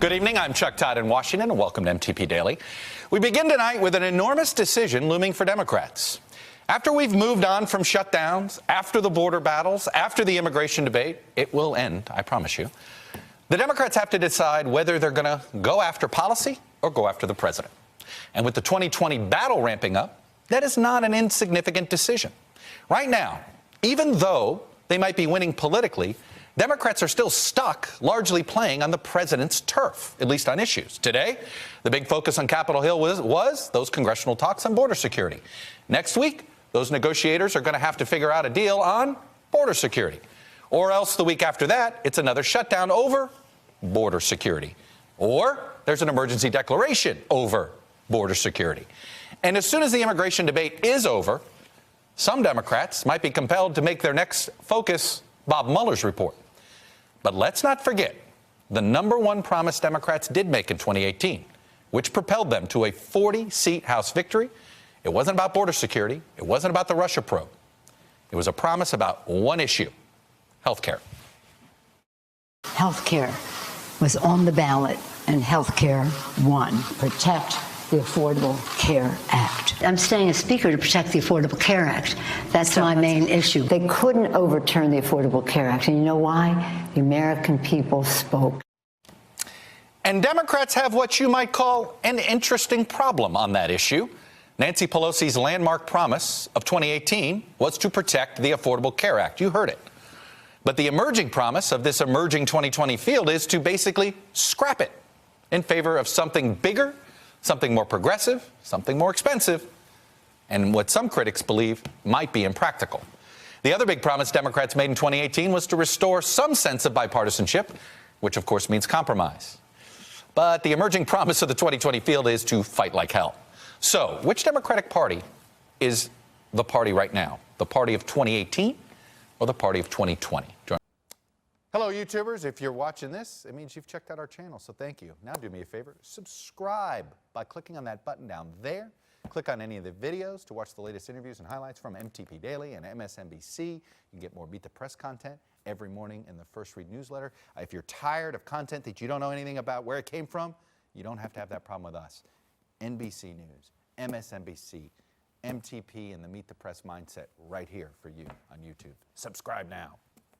Good evening. I'm Chuck Todd in Washington, and welcome to MTP Daily. We begin tonight with an enormous decision looming for Democrats. After we've moved on from shutdowns, after the border battles, after the immigration debate, it will end, I promise you. The Democrats have to decide whether they're going to go after policy or go after the president. And with the 2020 battle ramping up, that is not an insignificant decision. Right now, even though they might be winning politically, Democrats are still stuck largely playing on the president's turf, at least on issues. Today, the big focus on Capitol Hill was those congressional talks on border security. Next week, those negotiators are going to have to figure out a deal on border security. Or else the week after that, it's another shutdown over border security. Or there's an emergency declaration over border security. And as soon as the immigration debate is over, some Democrats might be compelled to make their next focus Bob Mueller's report. But let's not forget the number one promise Democrats did make in 2018, which propelled them to a 40-seat House victory. It wasn't about border security. It wasn't about the Russia probe. It was a promise about one issue: health care. Health care was on the ballot, and health care won. Protect the Affordable Care Act. I'm staying as Speaker to protect the Affordable Care Act. That's my main issue. They couldn't overturn the Affordable Care Act, and you know why? The American people spoke. And Democrats have what you might call an interesting problem on that issue. Nancy Pelosi's landmark promise of 2018 was to protect the Affordable Care Act. You heard it. But the emerging promise of this emerging 2020 field is to basically scrap it in favor of something bigger, something more progressive, something more expensive, and what some critics believe might be impractical. The other big promise Democrats made in 2018 was to restore some sense of bipartisanship, which of course means compromise. But the emerging promise of the 2020 field is to fight like hell. So, which Democratic Party is the party right now? The party of 2018 or the party of 2020? Hello, YouTubers. If you're watching this, it means you've checked out our channel, so thank you. Now do me a favor, subscribe by clicking on that button down there. Click on any of the videos to watch the latest interviews and highlights from MTP Daily and MSNBC. You can get more Beat the Press content every morning in the First Read newsletter. If you're tired of content that you don't know anything about where it came from, you don't have to have that problem with us. NBC News, MSNBC, MTP, and the Meet the Press mindset right here for you on YouTube. Subscribe now.